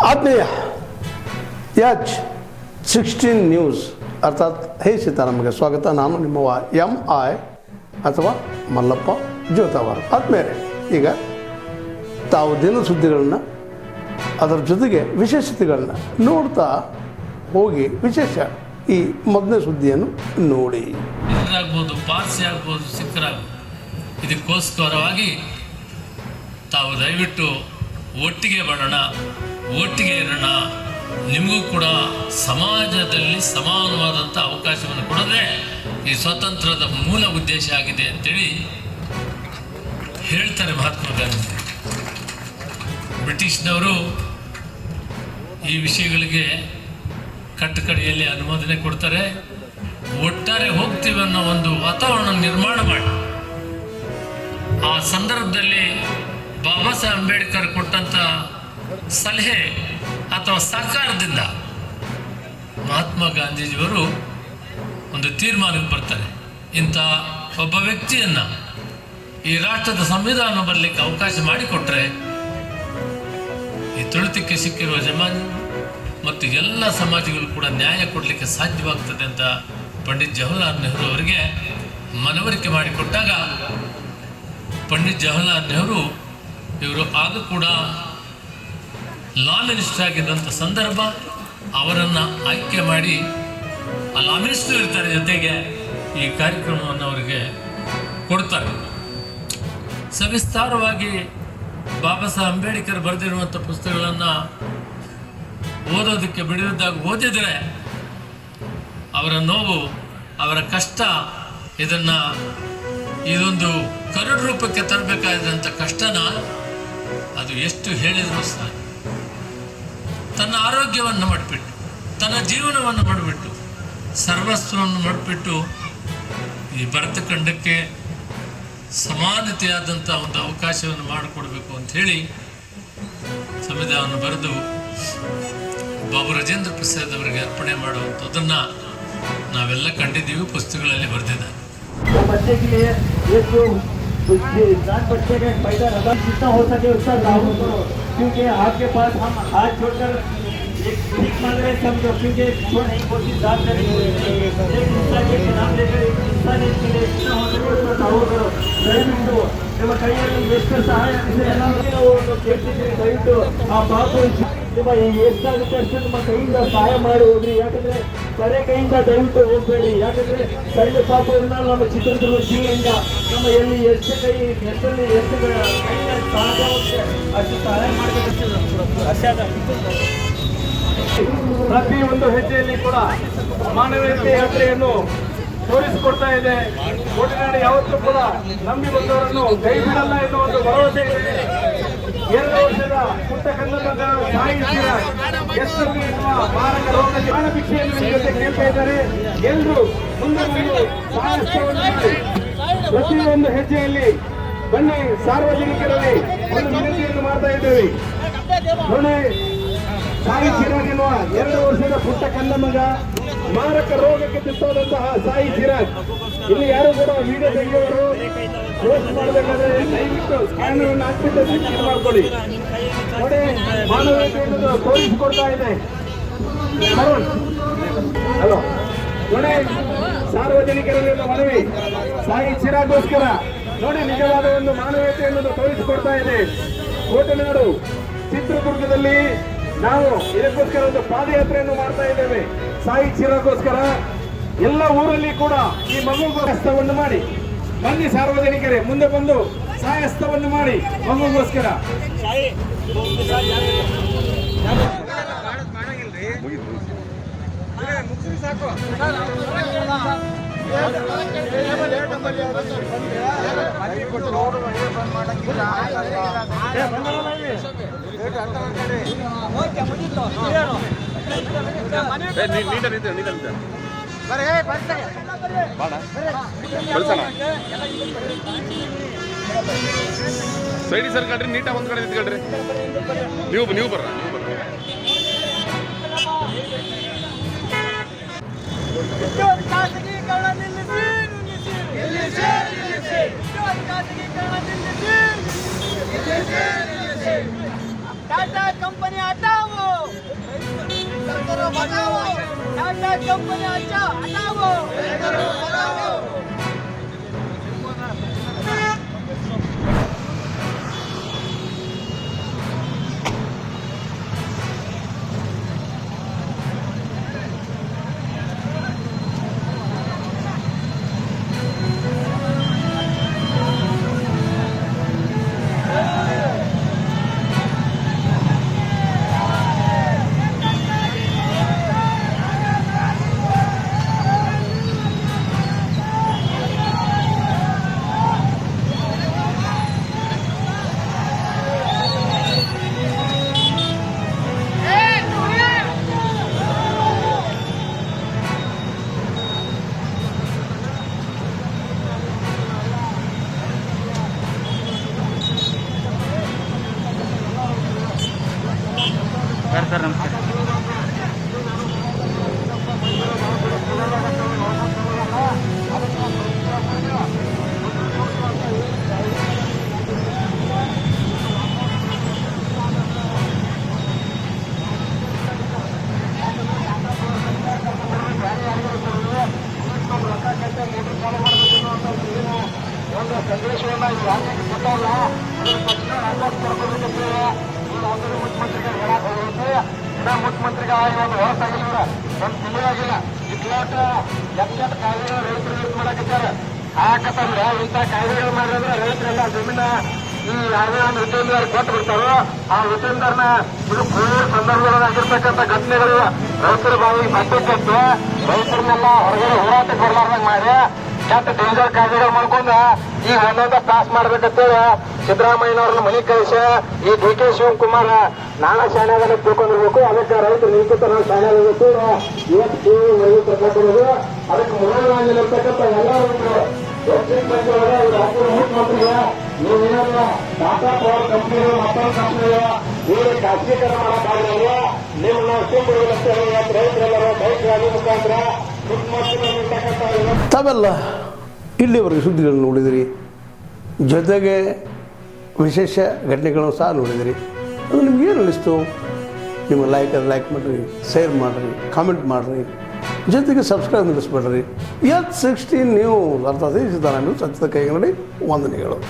ಆತ್ಮೀಯ H16 news ಅರ್ಥಾತ್ ಹೇ ಸೀತಾರಾಮಗೆ ಸ್ವಾಗತ. ನಾನು ನಿಮ್ಮವ MI ಅಥವಾ ಮಲ್ಲಪ್ಪ ಜೋತಾವಾರ. ಆದ್ಮೇಲೆ ಈಗ ತಾವು ದಿನ ಸುದ್ದಿಗಳನ್ನ ಅದರ ಜೊತೆಗೆ ವಿಶೇಷತೆಗಳನ್ನ ನೋಡ್ತಾ ಹೋಗಿ ವಿಶೇಷ ಈ ಮೊದಲನೇ ಸುದ್ದಿಯನ್ನು ನೋಡಿ. ಆಗ್ಬೋದು, ಪಾರ್ಸಿ ಆಗ್ಬೋದು, ಸಿಕ್ಕರಾಗ್ಬೋದು, ಇದಕ್ಕೋಸ್ಕರವಾಗಿ ತಾವು ದಯವಿಟ್ಟು ಒಟ್ಟಿಗೆ ಮಾಡೋಣ, ಒಟ್ಟಿಗೆ ಇರೋಣ. ನಿಮಗೂ ಕೂಡ ಸಮಾಜದಲ್ಲಿ ಸಮಾನವಾದಂಥ ಅವಕಾಶವನ್ನು ಕೊಡೋದೇ ಈ ಸ್ವಾತಂತ್ರ್ಯದ ಮೂಲ ಉದ್ದೇಶ ಆಗಿದೆ ಅಂತೇಳಿ ಹೇಳ್ತಾರೆ ಮಹಾತ್ಮ ಗಾಂಧಿ. ಬ್ರಿಟಿಷ್ನವರು ಈ ವಿಷಯಗಳಿಗೆ ಕಟ್ಟಕಡೆಯಲ್ಲಿ ಅನುಮೋದನೆ ಕೊಡ್ತಾರೆ. ಒಟ್ಟಾರೆ ಹೋಗ್ತೀವಿ ಅನ್ನೋ ಒಂದು ವಾತಾವರಣ ನಿರ್ಮಾಣ ಮಾಡಿ ಆ ಸಂದರ್ಭದಲ್ಲಿ ಬಾಬಾ ಸಾಹೇಬ್ ಅಂಬೇಡ್ಕರ್ ಕೊಟ್ಟಂಥ ಸಲಹೆ ಅಥವಾ ಸಹಕಾರದಿಂದ ಮಹಾತ್ಮ ಗಾಂಧೀಜಿಯವರು ಒಂದು ತೀರ್ಮಾನಕ್ಕೆ ಬರ್ತಾರೆ. ಇಂಥ ಒಬ್ಬ ವ್ಯಕ್ತಿಯನ್ನು ಈ ರಾಷ್ಟ್ರದ ಸಂವಿಧಾನ ಬರಲಿಕ್ಕೆ ಅವಕಾಶ ಮಾಡಿಕೊಟ್ರೆ ಈ ತುಳಿತಕ್ಕೆ ಸಿಕ್ಕಿರುವ ಜಮಾನು ಮತ್ತು ಎಲ್ಲ ಸಮಾಜಗಳು ಕೂಡ ನ್ಯಾಯ ಕೊಡಲಿಕ್ಕೆ ಸಾಧ್ಯವಾಗ್ತದೆ ಅಂತ ಪಂಡಿತ್ ಜವಾಹರ್ಲಾಲ್ ನೆಹರು ಅವರಿಗೆ ಮನವರಿಕೆ ಮಾಡಿಕೊಟ್ಟಾಗ ಪಂಡಿತ್ ಜವಾಹರ್ಲಾಲ್ ನೆಹರು ಇವರು ಆಗ ಕೂಡ ಲಾ ಮಿನಿಸ್ಟರ್ ಆಗಿದ್ದಂಥ ಸಂದರ್ಭ ಅವರನ್ನು ಆಯ್ಕೆ ಮಾಡಿ ಆ ಲಾ ಮಿನಿಸ್ಟರ್ ಇರ್ತಾರೆ, ಜೊತೆಗೆ ಈ ಕಾರ್ಯಕ್ರಮವನ್ನು ಅವರಿಗೆ ಕೊಡ್ತಾರೆ. ಸವಿಸ್ತಾರವಾಗಿ ಬಾಬಾ ಸಾಹೇಬ್ ಅಂಬೇಡ್ಕರ್ ಬರೆದಿರುವಂಥ ಪುಸ್ತಕಗಳನ್ನು ಓದೋದಕ್ಕೆ ಬಿಡಿದಾಗ ಓದಿದರೆ ಅವರ ನೋವು, ಅವರ ಕಷ್ಟ, ಇದೊಂದು ಕರಡು ರೂಪಕ್ಕೆ ತರಬೇಕಾದಂಥ ಕಷ್ಟನ ಅದು ಎಷ್ಟು ಹೇಳಿದರೂ ಸಾಕು. ತನ್ನ ಆರೋಗ್ಯವನ್ನು ಮಾಡಿಬಿಟ್ಟು, ತನ್ನ ಜೀವನವನ್ನು ಮಾಡಿಬಿಟ್ಟು, ಸರ್ವಸ್ವವನ್ನು ಮಾಡಿಬಿಟ್ಟು ಈ ಭರತ ಖಂಡಕ್ಕೆ ಸಮಾನತೆಯಾದಂಥ ಒಂದು ಅವಕಾಶವನ್ನು ಮಾಡಿಕೊಡ್ಬೇಕು ಅಂಥೇಳಿ ಸಂವಿಧಾನ ಬರೆದು ಬಾಬು ರಾಜೇಂದ್ರ ಪ್ರಸಾದ್ ಅವರಿಗೆ ಅರ್ಪಣೆ ಮಾಡುವಂಥದ್ದನ್ನು ನಾವೆಲ್ಲ ಕಂಡಿದ್ದೀವಿ, ಪುಸ್ತಕಗಳಲ್ಲಿ ಬರೆದಿದ್ದಾರೆ. बच्चे का पैदा रकम जितना हो सके उसका लागू करो, क्योंकि आपके पास हम हाथ छोड़कर एक भीख मांग रहे समझो, क्योंकि जो नहीं कोशिश दान करेंगे एक इंसान के नाम लेकर एक इंसान के लिए जितना हो सके उसका लागू करो. दयविಟ್ಟು ನಿಮ್ಮ ಕೈಯಲ್ಲಿ ಎಷ್ಟು ಸಹಾಯ ದಯವಿಟ್ಟು ಆ ಪಾಪು ನಿಮ್ಮ ಎಷ್ಟಾಗುತ್ತೆ ಅಷ್ಟು ನಿಮ್ಮ ಕೈಯಿಂದ ಸಹಾಯ ಮಾಡಿ ಹೋಗ್ರಿ. ಯಾಕಂದ್ರೆ ಕರೆ ಕೈಯಿಂದ ದಯವಿಟ್ಟು ಹೋಗ್ಬೇಡಿ. ಯಾಕಂದ್ರೆ ಕೈಯ ಪಾಪದಿಂದ ನಮ್ಮ ಚಿತ್ರದುರ್ಗ ಜಿಲ್ಲೆಯಿಂದ ನಮ್ಮ ಎಲ್ಲಿ ಎಷ್ಟು ಎಷ್ಟಲ್ಲಿ ಎಷ್ಟು ಕೈಯಿಂದ ಸಾಧ್ಯವಾಗುತ್ತೆ ಅಷ್ಟು ಸಹಾಯ ಮಾಡಬೇಕಂತ. ಪ್ರತಿಯೊಂದು ಹೆಜ್ಜೆಯಲ್ಲಿ ಕೂಡ ಮಾನವೀಯತೆ ಯಾತ್ರೆಯನ್ನು ತೋರಿಸಿಕೊಡ್ತಾ ಇದೆ. ಒಟ್ಟಿನಾಡು ಯಾವತ್ತೂ ಕೂಡ ನಂಬಿ ಬಂದವರನ್ನು ಕೈ ಬಿಡಲ್ಲ ಎನ್ನುವ ಒಂದು ಭರವಸೆ ಇದೆ. 2 ವರ್ಷದ ಪುಟ್ಟ ಕನ್ನಡ ಸಾಹಿತ್ಯ ಎಸ್ಎಲ್ವಿ ಎನ್ನುವ ಮಾರಕ ರೋಗಕ್ಕೆ ಪ್ರಾಣ ಭಿಕ್ಷೆಯನ್ನು ನಿಮ್ಮ ಜೊತೆ ಕೇಳ್ತಾ ಇದ್ದಾರೆ. ಎಲ್ಲರೂ ಮುಂದೆ ಬಂದು ಸಹಾಯವನ್ನು ಮಾಡಿ ಪ್ರತಿಯೊಂದು ಹೆಜ್ಜೆಯಲ್ಲಿ ಬನ್ನಿ. ಸಾರ್ವಜನಿಕರಲ್ಲಿ ಒಂದು ವಿನಂತಿಯನ್ನು ಮಾಡ್ತಾ ಇದ್ದೇವೆ. ನೋಡಿ, ಸಾಯಿ ಚಿರಾಗ್ ಎನ್ನುವ 2 ವರ್ಷದ ಪುಟ್ಟ ಕಂದ ಮಗ ಮಾರಕ ರೋಗಕ್ಕೆ ತುತ್ತಾದಂತಹ ಸಾಯಿ ಚಿರಾಗ್. ಇಲ್ಲಿ ಯಾರು ಕೂಡ ವಿಡಿಯೋ ತೆಗೆಯುವವರು ಪೋಸ್ಟ್ ಮಾಡಬೇಕಾದ್ರೆ ದಯವಿಟ್ಟು ಸ್ಕ್ಯಾನರ್ ಅನ್ನು ಹಾಕ್ಬಿಟ್ಟು ಸ್ಕ್ಯಾನ್ ಮಾಡ್ಕೊಳ್ಳಿ. ನೋಡಿ, ಮಾನವೀಯತೆಯನ್ನು ತೋರಿಸಿಕೊಡ್ತಾ ಇದೆ. ಹಲೋ ನೋಡಿ, ಸಾರ್ವಜನಿಕರಲ್ಲಿ ಮನವಿ ಸಾಯಿ ಚಿರಾಗ್ಗೋಸ್ಕರ ನೋಡಿ ನಿಜವಾದ ಒಂದು ಮಾನವೀಯತೆಯನ್ನು ತೋರಿಸಿಕೊಡ್ತಾ ಇದೆ. ಕೋಟೆನಾಡು ಚಿತ್ರದುರ್ಗದಲ್ಲಿ ನಾವು ಇದಕ್ಕೋಸ್ಕರ ಒಂದು ಪಾದಯಾತ್ರೆಯನ್ನು ಮಾಡ್ತಾ ಇದ್ದೇವೆ. ಸಾಯಿ ಚಿರಾಗ್ಗೋಸ್ಕರ ಎಲ್ಲ ಊರಲ್ಲಿ ಕೂಡ ಈ ಮಗುಗೂ ಹಸ್ತವನ್ನು ಮಾಡಿ ಬನ್ನಿ. ಸಾರ್ವಜನಿಕರೇ ಮುಂದೆ ಬಂದು ಸಹಾಯಸ್ತವನ್ನು ಮಾಡಿ ಮಗುಗೋಸ್ಕರ. ಸೈಡಿ ಸರ್ಕಲ್ರಿ, ನೀಟಾಗಿ ಒಂದ್ ಕಡೆ ನಿಂತ್ಕೊಳ್ರಿ. ನೀವು ಬರ್ರ टाटा कंपनी हटाओ. बचाओ टाटा कंपन्यांच्या हटाओ सर नमस्कार ಮುಖ್ಯಮಂತ್ರಿಗೆ ಒಂದು ಹೊರತಾಗಿಲ್ಲ ಒಂದು ತಿಳಿಯಾಗಿಲ್ಲ ಇಟ್ಲಾಟ ಎಷ್ಟೆಷ್ಟು ಕಾಯ್ದೆಗಳು ರೈತರು ಯೂಸ್ ಮಾಡಾಕಿದ್ದಾರೆ ಯಾಕಂದ್ರೆ ಇಂಥ ಕಾಯ್ದೆಗಳು ಮಾಡಿದ್ರೆ ರೈತರೆಲ್ಲ ಜಮೀನ ಈ ಯಾವುದೇ ಒಂದು ವಿಜೇಂದ್ರ ಕೊಟ್ಟು ಬಿಡ್ತಾರೋ ಆ ವಿಜೇಂದ್ರನ ಇದು ಕೋವಿಡ್ ಸಂದರ್ಭದೊಳಗಾಗಿರ್ತಕ್ಕಂಥ ಘಟನೆಗಳು ರೈತರ ಬಾವಿಗೆ ಮತ್ತೆ ಕೆಟ್ಟು ರೈತರನ್ನೆಲ್ಲ ಹೊರಗಡೆ ಹೋರಾಟಕ್ಕೆ ಬರಲಾರ್ದಂಗೆ ಮಾಡಿ ಕೆಟ್ಟ ಡೇಂಜರ್ ಕಾಯ್ದೆಗಳು ಮಾಡ್ಕೊಂಡು ಈ ಒಂದೊಂದ ಪಾಸ್ ಮಾಡ್ಬೇಕಂತೇಳಿ ಸಿದ್ದರಾಮಯ್ಯನವ್ರನ್ನ ಮನೆ ಕಳಿಸಿ ಈ DK ಶಿವಕುಮಾರ್ ನಾನಾ ಶಾಣೆಗಳನ್ನ ತಿಳ್ಕೊಂಡಿರ್ಬೇಕು ಅದಕ್ಕೆ ರೈತರು ನಿಂತ ನಾವು ಶಾಣೆಗಳು ಇವತ್ತು ಪ್ರಕಟಿಸೋದು ಅದಕ್ಕೆ ಮೂಲವಾಗಿರ್ತಕ್ಕಂಥ ಎಲ್ಲ ರೈತರು ಮುಖ್ಯಮಂತ್ರಿಗೆ ನೀವೇನಲ್ಲ ಟಾಟಾ ಪವರ್ ಕಂಪ್ನಿಗಳು ಮತ್ತೊಂದು ಕಂಪ್ನಿಗಳು ಇವರು ಖಾಸಗೀಕರಣ ಮಾಡೋಕ್ಕಾಗಲ್ಲ ನೀವು ನಾವು ಸುಮ್ಮನೆ ರೈತರೆಲ್ಲರೂ ಬೈಕ್ ರ್ಯಾಲಿ ಮುಖಾಂತರ ಮುಖ್ಯಮಂತ್ರಿಗಳಿರ್ತಕ್ಕಂಥ ತಾವೆಲ್ಲ ಇಲ್ಲಿವರೆಗೆ ಸುದ್ದಿಗಳನ್ನು ನೋಡಿದಿರಿ, ಜೊತೆಗೆ ವಿಶೇಷ ಘಟನೆಗಳನ್ನು ಸಹ ನೋಡಿದಿರಿ. ಅದು ನಿಮ್ಗೇನು ಅನ್ನಿಸ್ತು? ನಿಮ್ಮ ಲೈಕ್ ಮಾಡಿರಿ, ಶೇರ್ ಮಾಡಿರಿ, ಕಾಮೆಂಟ್ ಮಾಡಿರಿ, ಜೊತೆಗೆ ಸಬ್ಸ್ಕ್ರೈಬ್ ನಿಲ್ಲಿಸ್ಬೇಡ್ರಿ. H16 ನ್ಯೂಸ್ ಅರ್ಥಾತ್ ಸೀತಾರಾಮ್ ನ್ಯೂಸ್ ಸತ್ಯದ ಕೈಗನ್ನಡಿ ವಂದನೆಗಳು.